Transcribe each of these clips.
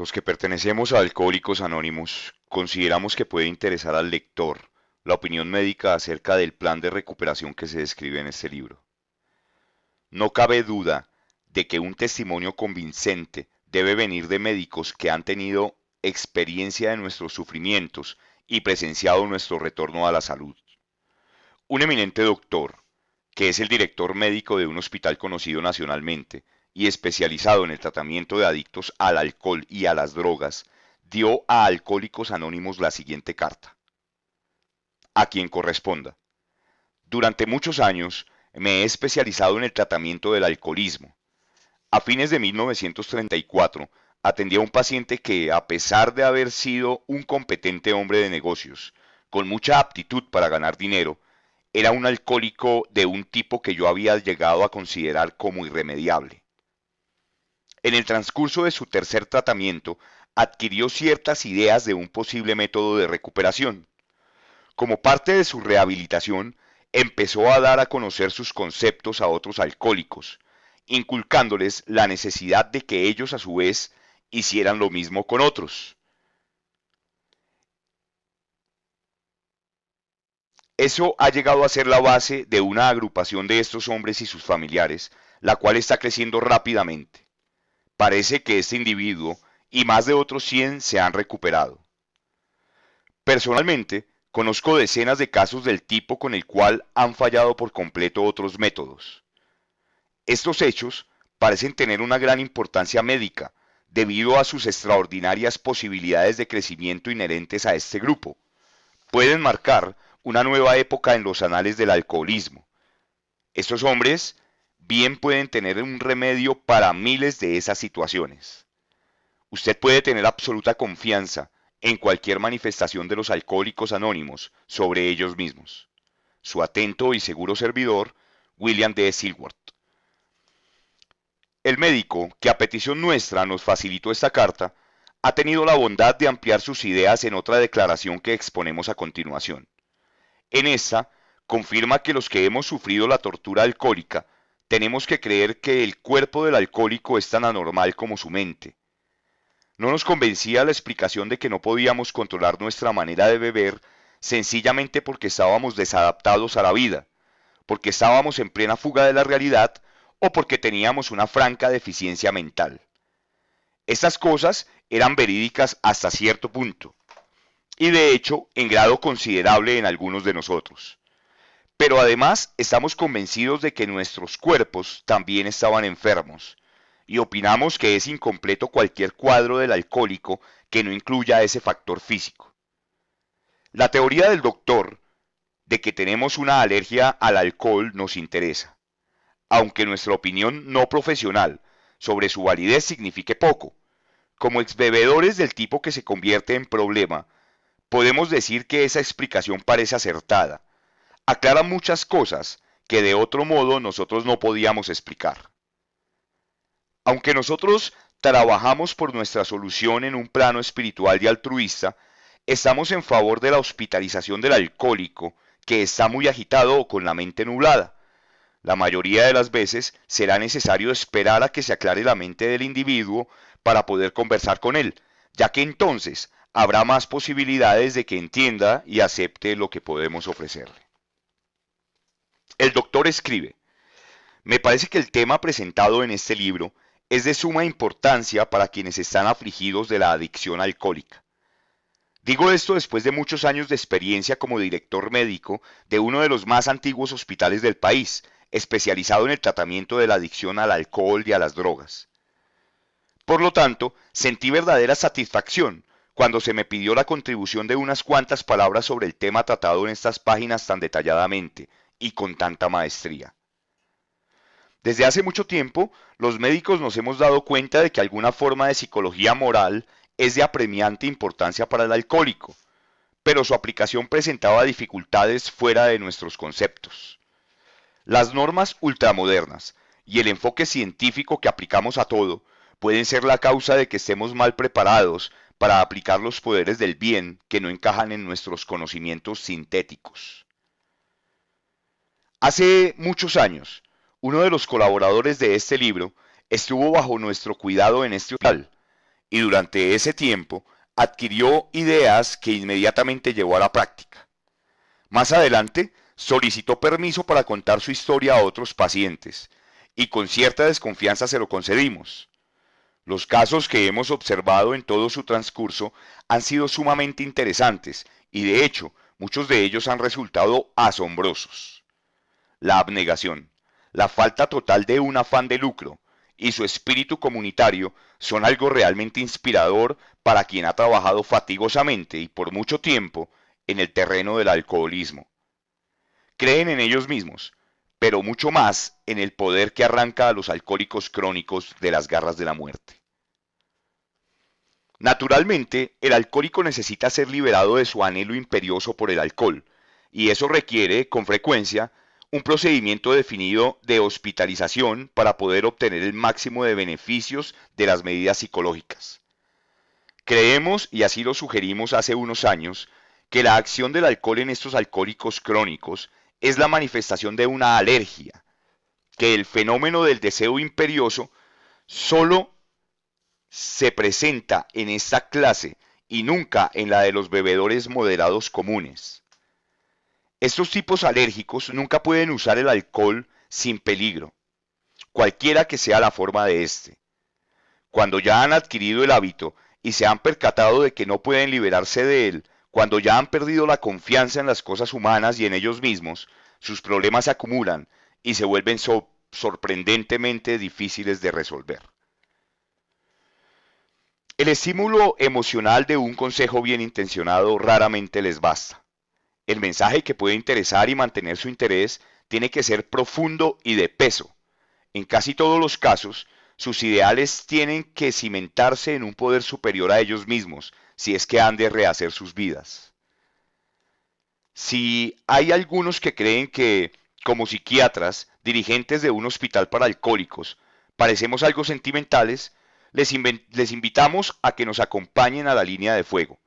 Los que pertenecemos a Alcohólicos Anónimos consideramos que puede interesar al lector la opinión médica acerca del plan de recuperación que se describe en este libro. No cabe duda de que un testimonio convincente debe venir de médicos que han tenido experiencia de nuestros sufrimientos y presenciado nuestro retorno a la salud. Un eminente doctor, que es el director médico de un hospital conocido nacionalmente y especializado en el tratamiento de adictos al alcohol y a las drogas, dio a Alcohólicos Anónimos la siguiente carta: a quien corresponda. Durante muchos años me he especializado en el tratamiento del alcoholismo. A fines de 1934 atendí a un paciente que, a pesar de haber sido un competente hombre de negocios, con mucha aptitud para ganar dinero, era un alcohólico de un tipo que yo había llegado a considerar como irremediable. En el transcurso de su tercer tratamiento, adquirió ciertas ideas de un posible método de recuperación. Como parte de su rehabilitación, empezó a dar a conocer sus conceptos a otros alcohólicos, inculcándoles la necesidad de que ellos a su vez hicieran lo mismo con otros. Eso ha llegado a ser la base de una agrupación de estos hombres y sus familiares, la cual está creciendo rápidamente. Parece que este individuo y más de otros 100 se han recuperado. Personalmente, conozco decenas de casos del tipo con el cual han fallado por completo otros métodos. Estos hechos parecen tener una gran importancia médica debido a sus extraordinarias posibilidades de crecimiento inherentes a este grupo. Pueden marcar una nueva época en los anales del alcoholismo. Estos hombres bien pueden tener un remedio para miles de esas situaciones. Usted puede tener absoluta confianza en cualquier manifestación de los alcohólicos anónimos sobre ellos mismos. Su atento y seguro servidor, William D. Silworth. El médico, que a petición nuestra nos facilitó esta carta, ha tenido la bondad de ampliar sus ideas en otra declaración que exponemos a continuación. En esta, confirma que los que hemos sufrido la tortura alcohólica tenemos que creer que el cuerpo del alcohólico es tan anormal como su mente. No nos convencía la explicación de que no podíamos controlar nuestra manera de beber sencillamente porque estábamos desadaptados a la vida, porque estábamos en plena fuga de la realidad o porque teníamos una franca deficiencia mental. Estas cosas eran verídicas hasta cierto punto, y de hecho en grado considerable en algunos de nosotros. Pero además estamos convencidos de que nuestros cuerpos también estaban enfermos, y opinamos que es incompleto cualquier cuadro del alcohólico que no incluya ese factor físico. La teoría del doctor de que tenemos una alergia al alcohol nos interesa, aunque nuestra opinión no profesional sobre su validez signifique poco. Como exbebedores del tipo que se convierte en problema, podemos decir que esa explicación parece acertada. Aclara muchas cosas que de otro modo nosotros no podíamos explicar. Aunque nosotros trabajamos por nuestra solución en un plano espiritual y altruista, estamos en favor de la hospitalización del alcohólico que está muy agitado o con la mente nublada. La mayoría de las veces será necesario esperar a que se aclare la mente del individuo para poder conversar con él, ya que entonces habrá más posibilidades de que entienda y acepte lo que podemos ofrecerle. El doctor escribe: me parece que el tema presentado en este libro es de suma importancia para quienes están afligidos de la adicción alcohólica. Digo esto después de muchos años de experiencia como director médico de uno de los más antiguos hospitales del país, especializado en el tratamiento de la adicción al alcohol y a las drogas. Por lo tanto, sentí verdadera satisfacción cuando se me pidió la contribución de unas cuantas palabras sobre el tema tratado en estas páginas tan detalladamente y con tanta maestría. Desde hace mucho tiempo, los médicos nos hemos dado cuenta de que alguna forma de psicología moral es de apremiante importancia para el alcohólico, pero su aplicación presentaba dificultades fuera de nuestros conceptos. Las normas ultramodernas y el enfoque científico que aplicamos a todo pueden ser la causa de que estemos mal preparados para aplicar los poderes del bien que no encajan en nuestros conocimientos sintéticos. Hace muchos años, uno de los colaboradores de este libro estuvo bajo nuestro cuidado en este hospital. y durante ese tiempo adquirió ideas que inmediatamente llevó a la práctica. Más adelante, solicitó permiso para contar su historia a otros pacientes, y con cierta desconfianza se lo concedimos. Los casos que hemos observado en todo su transcurso han sido sumamente interesantes, y de hecho, muchos de ellos han resultado asombrosos. La abnegación, la falta total de un afán de lucro y su espíritu comunitario son algo realmente inspirador para quien ha trabajado fatigosamente y por mucho tiempo en el terreno del alcoholismo. Creen en ellos mismos, pero mucho más en el poder que arranca a los alcohólicos crónicos de las garras de la muerte. Naturalmente, el alcohólico necesita ser liberado de su anhelo imperioso por el alcohol, y eso requiere, con frecuencia, un procedimiento definido de hospitalización para poder obtener el máximo de beneficios de las medidas psicológicas. Creemos, y así lo sugerimos hace unos años, que la acción del alcohol en estos alcohólicos crónicos es la manifestación de una alergia, que el fenómeno del deseo imperioso solo se presenta en esta clase y nunca en la de los bebedores moderados comunes. Estos tipos alérgicos nunca pueden usar el alcohol sin peligro, cualquiera que sea la forma de este. Cuando ya han adquirido el hábito y se han percatado de que no pueden liberarse de él, cuando ya han perdido la confianza en las cosas humanas y en ellos mismos, sus problemas se acumulan y se vuelven sorprendentemente difíciles de resolver. El estímulo emocional de un consejo bien intencionado raramente les basta. El mensaje que puede interesar y mantener su interés tiene que ser profundo y de peso. En casi todos los casos, sus ideales tienen que cimentarse en un poder superior a ellos mismos, si es que han de rehacer sus vidas. Si hay algunos que creen que, como psiquiatras, dirigentes de un hospital para alcohólicos, parecemos algo sentimentales, les invitamos a que nos acompañen a la línea de fuego,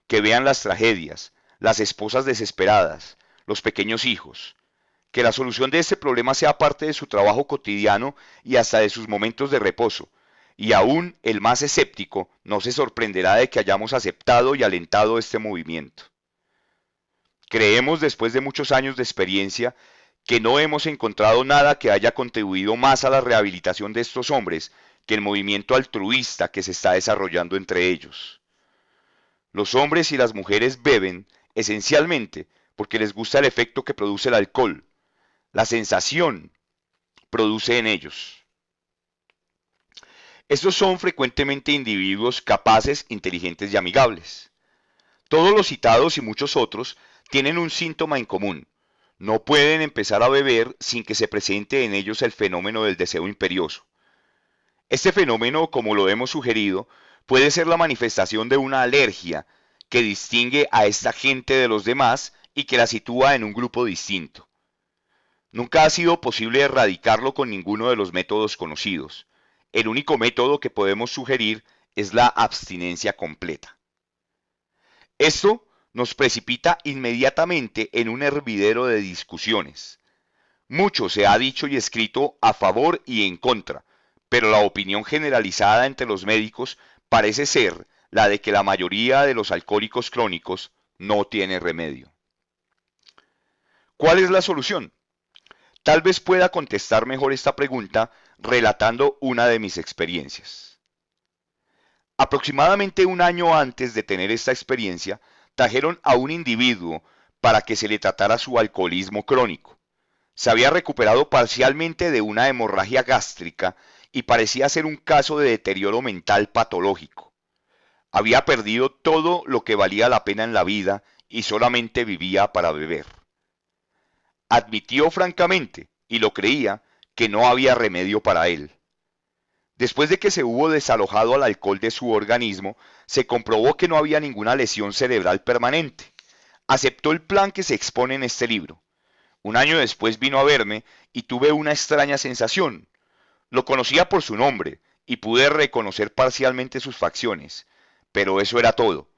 que vean las tragedias, las esposas desesperadas, los pequeños hijos, que la solución de este problema sea parte de su trabajo cotidiano y hasta de sus momentos de reposo, y aún el más escéptico no se sorprenderá de que hayamos aceptado y alentado este movimiento. Creemos, después de muchos años de experiencia, que no hemos encontrado nada que haya contribuido más a la rehabilitación de estos hombres que el movimiento altruista que se está desarrollando entre ellos. Los hombres y las mujeres beben, esencialmente, porque les gusta el efecto que produce el alcohol, la sensación produce en ellos. Estos son frecuentemente individuos capaces, inteligentes y amigables. Todos los citados y muchos otros tienen un síntoma en común. No pueden empezar a beber sin que se presente en ellos el fenómeno del deseo imperioso. Este fenómeno, como lo hemos sugerido, puede ser la manifestación de una alergia que distingue a esta gente de los demás y que la sitúa en un grupo distinto. Nunca ha sido posible erradicarlo con ninguno de los métodos conocidos. El único método que podemos sugerir es la abstinencia completa. Esto nos precipita inmediatamente en un hervidero de discusiones. Mucho se ha dicho y escrito a favor y en contra, pero la opinión generalizada entre los médicos parece ser la de que la mayoría de los alcohólicos crónicos no tiene remedio. ¿Cuál es la solución? Tal vez pueda contestar mejor esta pregunta relatando una de mis experiencias. Aproximadamente un año antes de tener esta experiencia, trajeron a un individuo para que se le tratara su alcoholismo crónico. Se había recuperado parcialmente de una hemorragia gástrica y parecía ser un caso de deterioro mental patológico. Había perdido todo lo que valía la pena en la vida y solamente vivía para beber. Admitió francamente, y lo creía, que no había remedio para él. Después de que se hubo desalojado al alcohol de su organismo, se comprobó que no había ninguna lesión cerebral permanente. Aceptó el plan que se expone en este libro. Un año después vino a verme y tuve una extraña sensación. Lo conocía por su nombre y pude reconocer parcialmente sus facciones, pero eso era todo.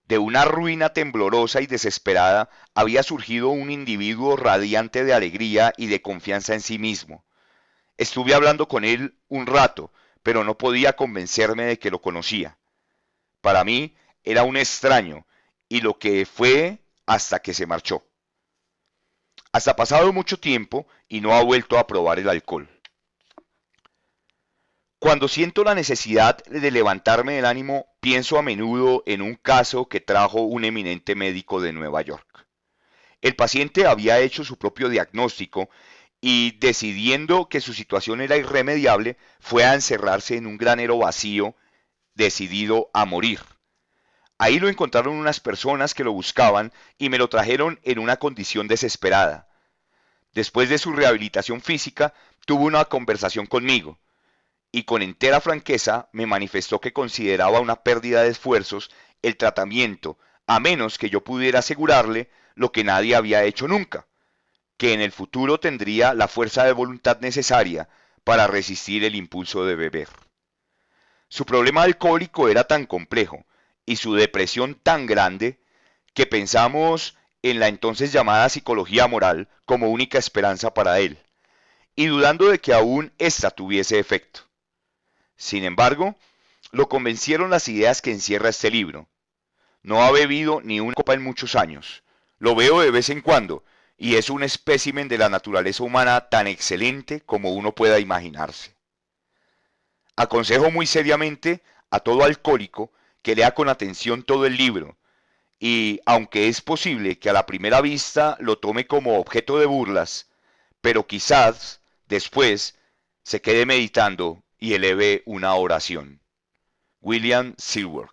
De una ruina temblorosa y desesperada había surgido un individuo radiante de alegría y de confianza en sí mismo. Estuve hablando con él un rato, pero no podía convencerme de que lo conocía. Para mí era un extraño, y lo que fue hasta que se marchó. Hasta pasado mucho tiempo y no ha vuelto a probar el alcohol. Cuando siento la necesidad de levantarme del ánimo, pienso a menudo en un caso que trajo un eminente médico de Nueva York. El paciente había hecho su propio diagnóstico y, decidiendo que su situación era irremediable, fue a encerrarse en un granero vacío, decidido a morir. Ahí lo encontraron unas personas que lo buscaban y me lo trajeron en una condición desesperada. Después de su rehabilitación física, tuvo una conversación conmigo y con entera franqueza me manifestó que consideraba una pérdida de esfuerzos el tratamiento, a menos que yo pudiera asegurarle lo que nadie había hecho nunca, que en el futuro tendría la fuerza de voluntad necesaria para resistir el impulso de beber. Su problema alcohólico era tan complejo y su depresión tan grande que pensamos en la entonces llamada psicología moral como única esperanza para él, y dudando de que aún ésta tuviese efecto. Sin embargo, lo convencieron las ideas que encierra este libro. No ha bebido ni una copa en muchos años. Lo veo de vez en cuando, y es un espécimen de la naturaleza humana tan excelente como uno pueda imaginarse. Aconsejo muy seriamente a todo alcohólico que lea con atención todo el libro, y aunque es posible que a la primera vista lo tome como objeto de burlas, pero quizás después se quede meditando y eleve una oración. William Seward.